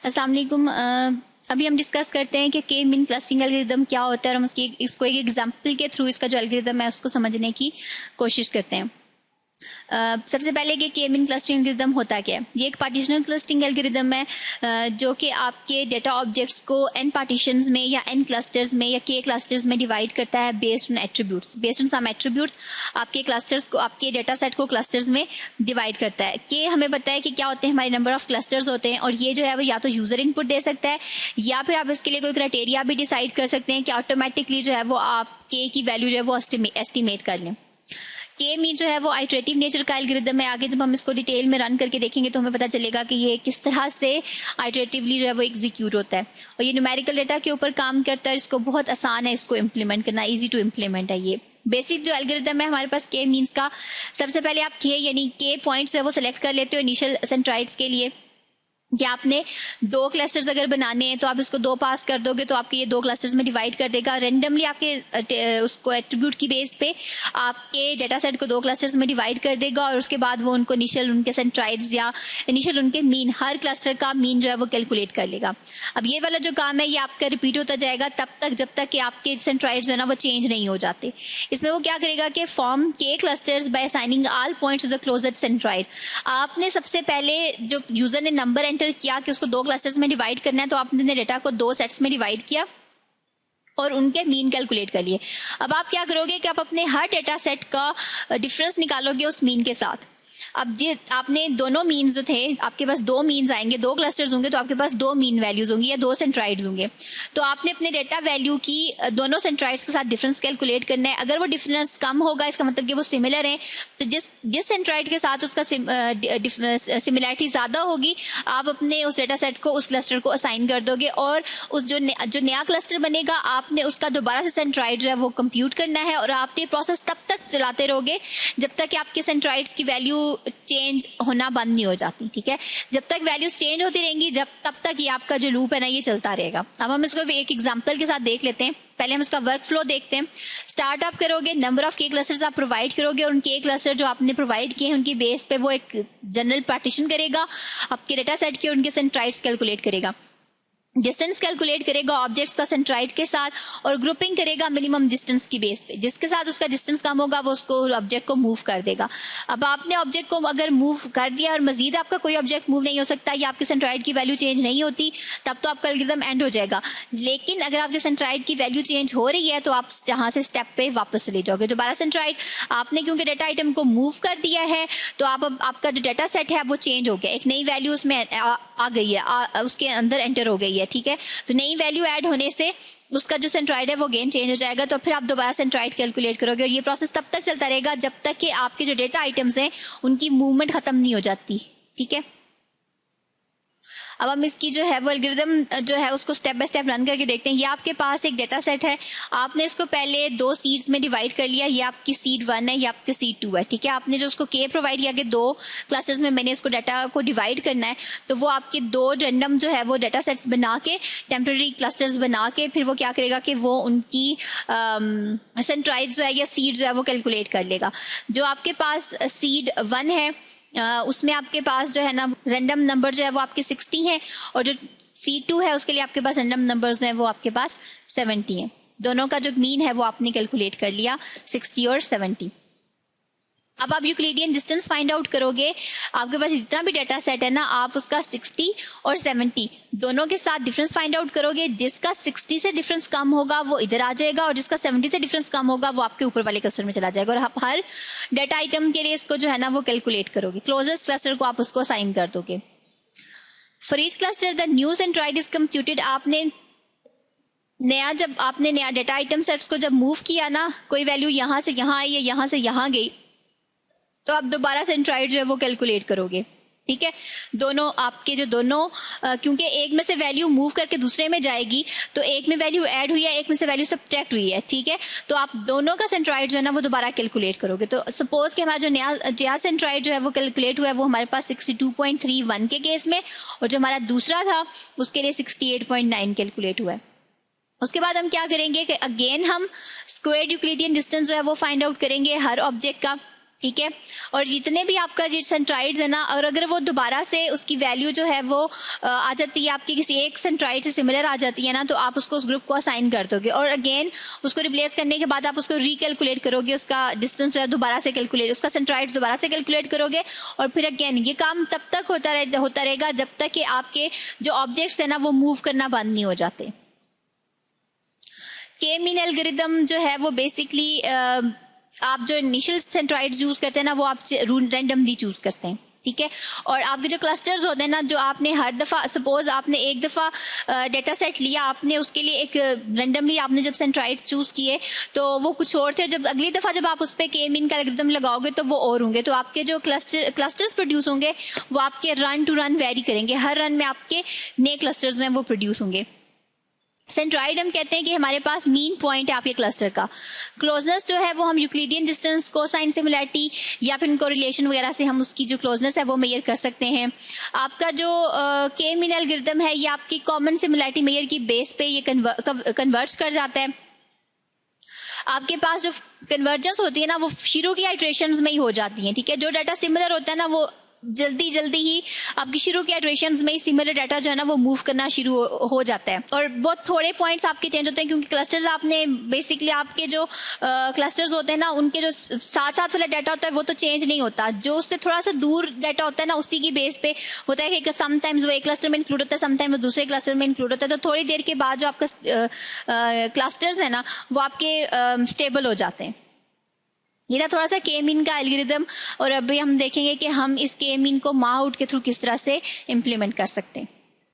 अस्सलाम वालेकुम। अभी हम डिस्कस करते हैं कि के मीन क्लस्टरिंग एल्गोरिदम क्या होता है और हम इसको एक एग्जांपल के थ्रू इसका जो एल्गोरिदम है उसको समझने की कोशिश करते हैं। सबसे पहले कि के मीन क्लस्टरिंग एल्गोरिदम होता क्या है। ये एक पार्टीशनल क्लस्टरिंग एल्गोरिदम है जो कि आपके डेटा ऑब्जेक्ट्स को एन पार्टीशंस में या एन क्लस्टर्स में या के क्लस्टर्स में डिवाइड करता है based on attributes. Based on some attributes आपके क्लस्टर्स को, आपके डेटा सेट को क्लस्टर्स में डिवाइड करता है। के हमें पता है कि क्या होते हैं, हमारे नंबर ऑफ क्लस्टर्स होते हैं और ये जो है वो या तो यूजर इनपुट दे सकता है या फिर आप इसके लिए कोई क्राइटेरिया भी डिसाइड कर सकते हैं कि ऑटोमेटिकली जो है वो आप के की वैल्यू जो है वो एस्टिमेट कर लें। के मीन जो है वो आइटरेटिव नेचर का एल्गोरिदम है। आगे जब हम इसको डिटेल में रन करके देखेंगे तो हमें पता चलेगा कि ये किस तरह से आइटरेटिवली जो है वो एग्जीक्यूट होता है और ये न्यूमेरिकल डेटा के ऊपर काम करता है। इसको बहुत आसान है इसको इम्प्लीमेंट करना, इजी टू इम्प्लीमेंट है। ये बेसिक जो एल्गोरिदम है हमारे पास के मीन्स का, सबसे पहले आप के यानी के पॉइंट्स है वो सिलेक्ट कर लेते हो इनिशियल सेंट्राइड्स के लिए कि आपने दो क्लस्टर्स अगर बनाने हैं तो आप इसको दो पास कर दोगे तो आपके ये दो क्लस्टर्स में डिवाइड कर देगा। रेंडमली आपके उसको एट्रीब्यूट की बेस पे आपके डेटा सेट को दो क्लस्टर्स में डिवाइड कर देगा और उसके बाद वो उनको इनिशियल उनके सेंट्राइड्स या इनिशियल उनके मीन, हर क्लस्टर का मीन जो है वो कैलकुलेट कर लेगा। अब ये वाला जो काम है ये आपका रिपीट होता जाएगा तब तक जब तक कि आपके सेंट्राइड्स जो है ना वो चेंज नहीं हो जाते। इसमें वो क्या करेगा कि form K clusters by assigning all points to the closest centroid. आपने सबसे पहले जो यूजर ने नंबर किया कि उसको दो क्लस्टर्स में डिवाइड करना है तो आपने डेटा को दो सेट्स में डिवाइड किया और उनके मीन कैलकुलेट कर लिए। अब आप क्या करोगे कि आप अपने हर डेटा सेट का डिफरेंस निकालोगे उस मीन के साथ। अब ये आपने दोनों मीन्स जो थे, आपके पास दो मीन्स आएंगे, दो क्लस्टर्स होंगे तो आपके पास दो मीन वैल्यूज होंगी या दो सेंट्राइड्स होंगे। तो आपने अपने डेटा वैल्यू की दोनों सेंट्राइड्स के साथ डिफरेंस कैलकुलेट करना है। अगर वो डिफरेंस कम होगा इसका मतलब कि वो सिमिलर है, तो जिस सेंट्राइड के साथ उसका सिमिलैरिटी ज्यादा होगी आप अपने उस डेटा सेट को, उस क्लस्टर को असाइन कर दोगे और उस जो नया क्लस्टर बनेगा आपने उसका दोबारा से सेंट्राइड जो है वो कंप्यूट करना है और आप ये प्रोसेस तब तक चलाते रहोगे जब तक कि आपके सेंट्राइड्स की वैल्यू चेंज होना बंद नहीं हो जाती। ठीक है, जब तक वैल्यूज चेंज होती रहेंगी तब तक ये आपका जो लूप है ना ये चलता रहेगा। अब हम इसको एक एग्जांपल के साथ देख लेते हैं। पहले हम इसका वर्क फ्लो देखते हैं। स्टार्ट आप करोगे, नंबर ऑफ के क्लस्टर्स आप प्रोवाइड करोगे और उनके क्लस्टर जो आपने प्रोवाइड किए हैं उनकी बेस पे वो एक जनरल पार्टीशन करेगा, आपके डेटा सेट के उनके सेंट्राइड्स कैलकुलेट करेगा, डिस्टेंस कैलकुलेट करेगा ऑब्जेक्ट्स का सेंट्राइड के साथ और ग्रुपिंग करेगा मिनिमम डिस्टेंस की बेस पे। जिसके साथ उसका डिस्टेंस कम होगा वो उसको ऑब्जेक्ट को मूव कर देगा। अब आपने ऑब्जेक्ट को अगर मूव कर दिया और मजीद आपका कोई ऑब्जेक्ट मूव नहीं हो सकता या आपके सेंट्राइड की वैल्यू चेंज नहीं होती तब तो आपका एल्गोरिथम एंड हो जाएगा। लेकिन अगर आपके सेंट्राइड की वैल्यू चेंज हो रही है तो आप यहाँ से स्टेप पे वापस चले जाओगे। दोबारा सेंट्राइड आपने क्योंकि डेटा आइटम को मूव कर दिया है तो आपका जो डेटा सेट है वो चेंज हो गया, एक नई वैल्यू उसमें आ गई है, उसके अंदर एंटर हो गई है। ठीक है, तो नई वैल्यू ऐड होने से उसका जो सेंट्राइड है वो अगेन चेंज हो जाएगा। तो फिर आप दोबारा सेंट्राइड कैलकुलेट करोगे और ये प्रोसेस तब तक चलता रहेगा जब तक कि आपके जो डेटा आइटम्स हैं उनकी मूवमेंट खत्म नहीं हो जाती। ठीक है, अब हम इसकी जो है वो एल्गोरिथम जो है उसको स्टेप बाय स्टेप रन करके देखते हैं। ये आपके पास एक डेटा सेट है, आपने इसको पहले दो सीड्स में डिवाइड कर लिया। ये आपकी सीड 1 है, ये आपकी सीड 2 है। ठीक है, आपने जो उसको के प्रोवाइड किया कि दो क्लस्टर्स में मैंने इसको डाटा को डिवाइड करना है तो वो आपके दो रैंडम जो है वो डेटा सेट्स बना के, टेम्पररी क्लस्टर्स बना के फिर वो क्या करेगा कि वो उनकी सेंट्राइड जो है या सीड जो है वो कैलकुलेट कर लेगा। जो आपके पास सीड 1 है उसमें आपके पास जो है ना रैंडम नंबर जो है वो आपके 60 है और जो C2 है उसके लिए आपके पास रैंडम नंबर्स हैं वो आपके पास 70 है। दोनों का जो मीन है वो आपने कैलकुलेट कर लिया 60 और 70। अब आप यूक्लिडियन डिस्टेंस फाइंड आउट करोगे। आपके पास जितना भी डेटा सेट है ना आप उसका 60 और 70 दोनों के साथ डिफरेंस फाइंड आउट करोगे। जिसका 60 से डिफरेंस कम होगा वो इधर आ जाएगा और जिसका 70 से डिफरेंस कम होगा वो आपके ऊपर वाले क्लस्टर में चला जाएगा और आप हर डेटा आइटम के लिए इसको जो है ना वो कैलकुलेट करोगे। क्लोजेस्ट क्लस्टर को आप उसको असाइन कर दोगे। For each cluster the new centroid is computed. जब आपने नया डेटा आइटम सेट्स को जब मूव किया ना, कोई वैल्यू यहाँ से यहाँ आई या यहाँ से यहाँ गई तो आप दोबारा सेंट्राइड जो है वो कैलकुलेट करोगे। ठीक है, दोनों आपके जो क्योंकि एक में से वैल्यू मूव करके दूसरे में जाएगी तो एक में वैल्यू ऐड हुई है, एक में से वैल्यू सब्ट्रैक्ट हुई है। ठीक है, तो आप दोनों का सेंट्राइड जो है ना वो दोबारा कैलकुलेट करोगे। तो सपोज कि हमारा जो नया सेंट्राइड जो है वो कैलकुलेट हुआ है वो हमारे पास 62.31 के केस में और जो हमारा दूसरा था उसके लिए 68.9 कैलकुलेट हुआ है। उसके बाद हम क्या करेंगे कि अगेन हम स्क्वायर्ड यूक्लिडियन डिस्टेंस जो है वो फाइंड आउट करेंगे हर ऑब्जेक्ट का। ठीक है। और जितने भी आपका जो सेंट्राइड्स है ना, और अगर वो दोबारा से उसकी वैल्यू जो है वो आ जाती है आपकी किसी एक सेंट्राइड से सिमिलर आ जाती है ना, तो आप उसको उस ग्रुप को असाइन कर दोगे और अगेन उसको रिप्लेस करने के बाद आप उसको रिकैलकुलेट करोगे, उसका डिस्टेंस जो है दोबारा से कैलकुलेट, उसका सेंट्राइड्स दोबारा से कैलकुलेट करोगे और फिर अगेन ये काम तब तक होता रहेगा जब तक कि आपके जो ऑब्जेक्ट्स है ना वो मूव करना बंद नहीं हो जाते। के मीन एल्गोरिथम जो है वो बेसिकली आप जो इनिशियल सेंट्राइड्स यूज करते हैं ना वो आप रैंडमली चूज करते हैं, ठीक है। और आपके जो क्लस्टर्स होते हैं ना, जो आपने हर दफा, सपोज आपने एक दफा डेटा सेट लिया, आपने उसके लिए एक रैंडमली आपने जब सेंट्राइड्स चूज किए तो वो कुछ और थे, जब अगली दफा जब आप उस पर के मीन का एल्गोरिथम लगाओगे तो वो और होंगे, तो आपके जो क्लस्टर्स प्रोड्यूस होंगे वो आपके रन टू रन वेरी करेंगे, हर रन में आपके नए क्लस्टर्स हैं वो प्रोड्यूस होंगे। सेंट्राइड हम कहते हैं कि हमारे पास मीन पॉइंट है आपके क्लस्टर का। क्लोजनेस जो है वो हम यूक्लिडियन डिस्टेंस, कोसाइन सिमिलैरिटी या फिर कोरिलेशन वगैरह से हम उसकी जो क्लोजनेस है वो मेजर कर सकते हैं। आपका जो के मीन एल्गोरिथम है ये आपकी कॉमन सिमिलैरिटी मेजर की बेस पे ये कन्वर्ज कर जाता है। आपके पास जो कन्वर्जेंस होती है ना वो शुरू की आइट्रेशंस में ही हो जाती है, ठीक है। जो डाटा सिमिलर होता है ना वो जल्दी ही आपकी शुरू के इटरेशंस में सिमिलर डाटा जो है ना वो मूव करना शुरू हो जाता है और बहुत थोड़े पॉइंट्स आपके चेंज होते हैं, क्योंकि क्लस्टर्स आपने बेसिकली आपके जो क्लस्टर्स होते हैं ना उनके जो साथ साथ वाला डाटा होता है वो तो चेंज नहीं होता, जो उससे थोड़ा सा दूर डाटा होता है ना उसी की बेस पे होता है कि समटाइम्स वो एक क्लस्टर में इंक्लूड होता है, समटाइम्स वो दूसरे क्लस्टर में इंक्लूड होता है, तो थोड़ी देर के बाद जो आपका क्लस्टर्स है ना वो आपके स्टेबल हो जाते हैं। ये था थोड़ा सा के मीन का एल्गोरिथम और अभी हम देखेंगे कि हम इस के मीन को माउट के थ्रू किस तरह से इम्प्लीमेंट कर सकते हैं।